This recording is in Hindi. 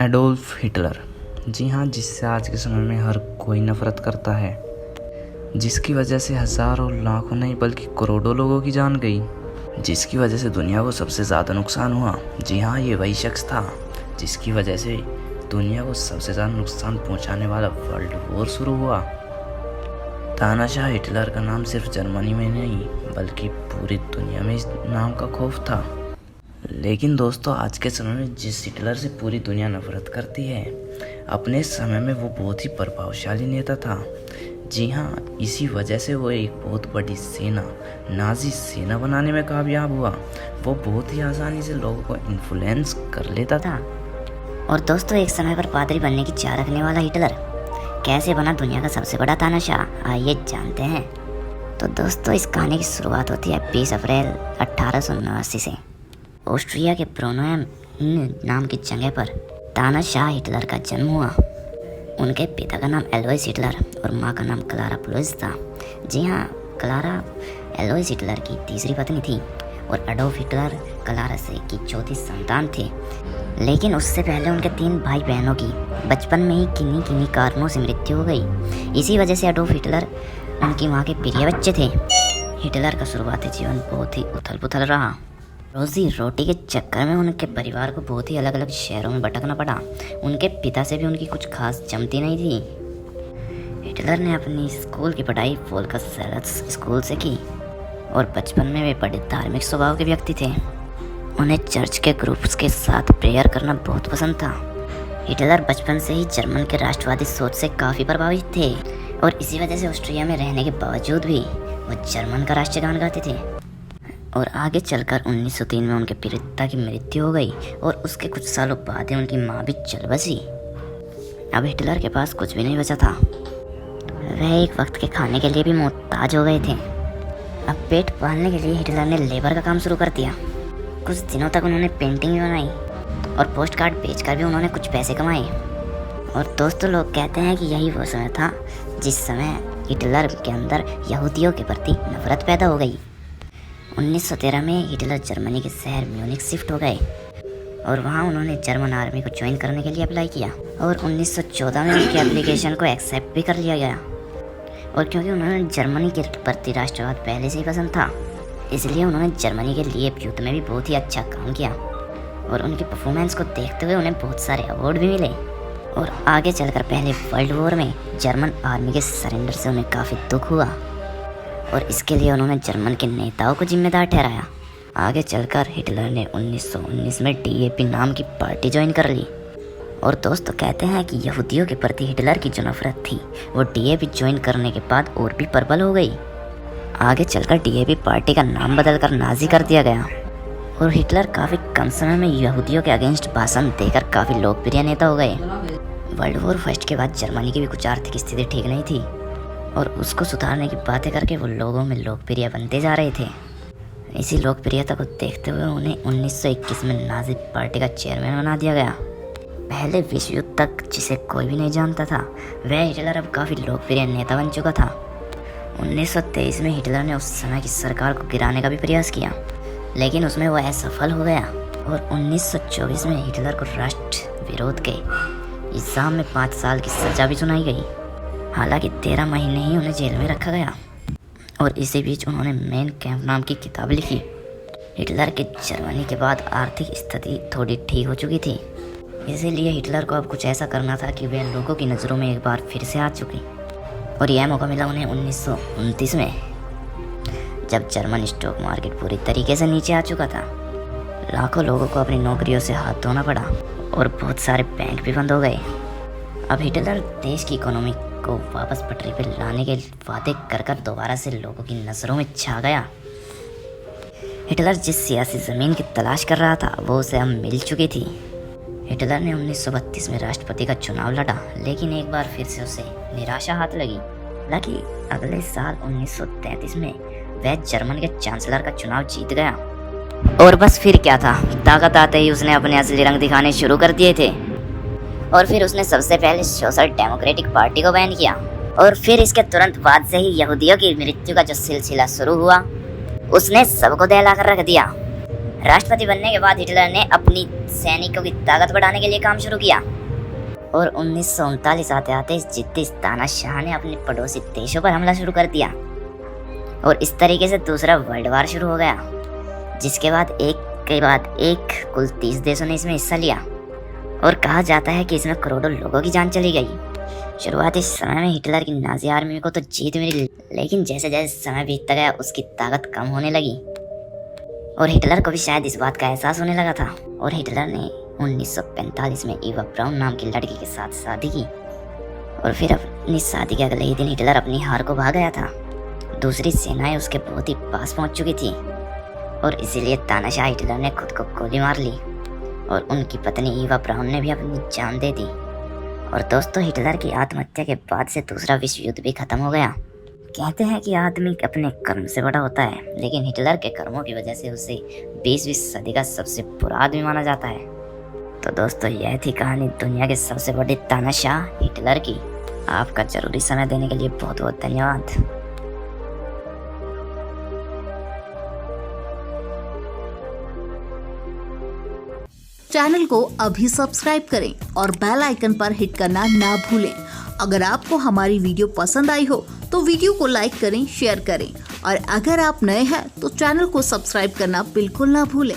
Adolf Hitler. जी हाँ, जिससे आज के समय में हर कोई नफरत करता है, जिसकी वजह से हज़ारों लाखों नहीं बल्कि करोड़ों लोगों की जान गई, जिसकी वजह से दुनिया को सबसे ज़्यादा नुकसान हुआ। जी हाँ, ये वही शख्स था जिसकी वजह से दुनिया को सबसे ज़्यादा नुकसान पहुंचाने वाला वर्ल्ड वॉर शुरू हुआ। तानाशाह हिटलर का नाम सिर्फ जर्मनी में नहीं बल्कि पूरी दुनिया में इस नाम का खौफ था। लेकिन दोस्तों, आज के समय में जिस हिटलर से पूरी दुनिया नफरत करती है, अपने समय में वो बहुत ही प्रभावशाली नेता था। जी हाँ, इसी वजह से वो एक बहुत बड़ी सेना, नाजी सेना बनाने में कामयाब हुआ। वो बहुत ही आसानी से लोगों को इन्फ्लुएंस कर लेता था। और दोस्तों, एक समय पर पादरी बनने की चाह रखने वाला हिटलर कैसे बना दुनिया का सबसे बड़ा तानाशाह, आइए जानते हैं। तो दोस्तों, इस कहानी की शुरुआत होती है 20 अप्रैल 1889 से। ऑस्ट्रिया के ब्रोनहेम नाम की जगह पर तानाशाह हिटलर का जन्म हुआ। उनके पिता का नाम एलोइस हिटलर और माँ का नाम क्लारा प्लोइस था। जी हाँ, क्लारा एलोइस हिटलर की तीसरी पत्नी थी और अडोल्फ हिटलर क्लारा से की चौथी संतान थे। लेकिन उससे पहले उनके 3 भाई बहनों की बचपन में ही किन्हीं किन्हीं कारणों से मृत्यु हो गई। इसी वजह से अडोल्फ हिटलर उनकी माँ के प्रिय बच्चे थे। हिटलर का शुरुआती जीवन बहुत ही उथल पुथल रहा। रोजी रोटी के चक्कर में उनके परिवार को बहुत ही अलग अलग शहरों में भटकना पड़ा। उनके पिता से भी उनकी कुछ खास जमती नहीं थी। हिटलर ने अपनी स्कूल की पढ़ाई वोल्कससेल्स स्कूल से की और बचपन में वे बड़े धार्मिक स्वभाव के व्यक्ति थे। उन्हें चर्च के ग्रुप्स के साथ प्रेयर करना बहुत पसंद था। हिटलर बचपन से ही जर्मन के राष्ट्रवादी सोच से काफ़ी प्रभावित थे और इसी वजह से ऑस्ट्रिया में रहने के बावजूद भी वो जर्मन का राष्ट्रीय गान गाते थे। और आगे चलकर 1903 में उनके पिता की मृत्यु हो गई और उसके कुछ सालों बाद ही उनकी माँ भी चल बसी। अब हिटलर के पास कुछ भी नहीं बचा था। वह एक वक्त के खाने के लिए भी मोहताज हो गए थे। अब पेट पालने के लिए हिटलर ने लेबर का काम शुरू कर दिया। कुछ दिनों तक उन्होंने पेंटिंग भी बनाई और पोस्ट कार्ड बेचकर भी उन्होंने कुछ पैसे कमाए। और दोस्तों, लोग कहते हैं कि यही वो समय था जिस समय हिटलर के अंदर यहूदियों के प्रति नफरत पैदा हो गई। 1913 में हिटलर जर्मनी के शहर म्यूनिख शिफ्ट हो गए और वहाँ उन्होंने जर्मन आर्मी को ज्वाइन करने के लिए अप्लाई किया और 1914 में उनके एप्लीकेशन को एक्सेप्ट भी कर लिया गया। और क्योंकि उन्होंने जर्मनी के प्रति राष्ट्रवाद पहले से ही पसंद था, इसलिए उन्होंने जर्मनी के लिए युद्ध में भी बहुत ही अच्छा काम किया और उनकी परफॉर्मेंस को देखते हुए उन्हें बहुत सारे अवार्ड भी मिले। और आगे चलकर पहले वर्ल्ड वॉर में जर्मन आर्मी के सरेंडर से उन्हें काफ़ी दुख हुआ और इसके लिए उन्होंने जर्मन के नेताओं को जिम्मेदार ठहराया। आगे चलकर हिटलर ने 1919 में डीएपी नाम की पार्टी ज्वाइन कर ली। और दोस्तों, कहते हैं कि यहूदियों के प्रति हिटलर की जो नफरत थी वो डीएपी ज्वाइन करने के बाद और भी प्रबल हो गई। आगे चलकर डीएपी पार्टी का नाम बदलकर नाजी कर दिया गया और हिटलर काफ़ी कम समय में यहूदियों के अगेंस्ट भाषण देकर काफ़ी लोकप्रिय नेता हो गए। वर्ल्ड वॉर फर्स्ट के बाद जर्मनी की भी कुछ आर्थिक स्थिति ठीक नहीं थी और उसको सुधारने की बातें करके वो लोगों में लोकप्रिय बनते जा रहे थे। इसी लोकप्रियता को देखते हुए उन्हें 1921 में नाजी पार्टी का चेयरमैन बना दिया गया। पहले विश्व युद्ध तक जिसे कोई भी नहीं जानता था, वह हिटलर अब काफ़ी लोकप्रिय नेता बन चुका था। 1923 में हिटलर ने उस समय की सरकार को गिराने का भी प्रयास किया, लेकिन उसमें वह असफल हो गया। और 1924 में हिटलर को राष्ट्र विरोध के इल्जाम में 5 साल की सजा भी सुनाई गई। हालांकि 13 महीने ही उन्हें जेल में रखा गया और इसी बीच उन्होंने मेन कैंप नाम की किताब लिखी। हिटलर के जर्मनी के बाद आर्थिक स्थिति थोड़ी ठीक हो चुकी थी, इसीलिए हिटलर को अब कुछ ऐसा करना था कि वह लोगों की नज़रों में एक बार फिर से आ चुकी। और यह मौका मिला उन्हें 1929 में, जब जर्मन स्टॉक मार्केट पूरी तरीके से नीचे आ चुका था। लाखों लोगों को अपनी नौकरियों से हाथ धोना पड़ा और बहुत सारे बैंक भी बंद हो गए। अब हिटलर देश की इकोनॉमी को वापस पटरी पर लाने के वादे कर कर दोबारा से लोगों की नज़रों में छा गया। हिटलर जिस सियासी ज़मीन की तलाश कर रहा था वो उसे अब मिल चुकी थी। हिटलर ने 1932 में राष्ट्रपति का चुनाव लड़ा, लेकिन एक बार फिर से उसे निराशा हाथ लगी। हालांकि अगले साल 1933 में वह जर्मन के चांसलर का चुनाव जीत गया। और बस फिर क्या था, ताकत आते ही उसने अपने असली रंग दिखाने शुरू कर दिए थे। और फिर उसने सबसे पहले सोशल डेमोक्रेटिक पार्टी को बैन किया और फिर इसके तुरंत बाद से ही यहूदियों की मृत्यु का जो सिलसिला शुरू हुआ, उसने सबको दहला कर रख दिया। राष्ट्रपति बनने के बाद हिटलर ने अपनी सैनिकों की ताकत बढ़ाने के लिए काम शुरू किया और 1939 आते आते इस जिद्दी तानाशाह ने अपने पड़ोसी देशों पर हमला शुरू कर दिया और इस तरीके से दूसरा वर्ल्ड वार शुरू हो गया, जिसके बाद एक कुल 30 देशों ने इसमें हिस्सा लिया और कहा जाता है कि इसमें करोड़ों लोगों की जान चली गई। शुरुआती समय में हिटलर की नाजी आर्मी को तो जीत मिली, लेकिन जैसे जैसे समय बीतता गया उसकी ताकत कम होने लगी और हिटलर को भी शायद इस बात का एहसास होने लगा था और हिटलर ने 1945 में ईवा ब्राउन नाम की लड़की के साथ शादी की और फिर अपनी शादी के अगले ही दिन हिटलर अपनी हार को भा गया था। दूसरी सेनाएं उसके बहुत ही पास पहुंच चुकी थी और इसीलिए तानाशाह हिटलर ने खुद को गोली मार ली और उनकी पत्नी ईवा ब्राउन ने भी अपनी जान दे दी। और दोस्तों, हिटलर की आत्महत्या के बाद से दूसरा विश्व युद्ध भी खत्म हो गया। कहते हैं कि आदमी अपने कर्म से बड़ा होता है, लेकिन हिटलर के कर्मों की वजह से उसे 20वीं सदी का सबसे बुरा आदमी माना जाता है। तो दोस्तों, यह थी कहानी दुनिया के सबसे बड़े तानाशाह हिटलर की। आपका जरूरी समय देने के लिए बहुत बहुत धन्यवाद। चैनल को अभी सब्सक्राइब करें और बेल आइकन पर हिट करना ना भूलें। अगर आपको हमारी वीडियो पसंद आई हो तो वीडियो को लाइक करें, शेयर करें और अगर आप नए हैं तो चैनल को सब्सक्राइब करना बिल्कुल ना भूलें।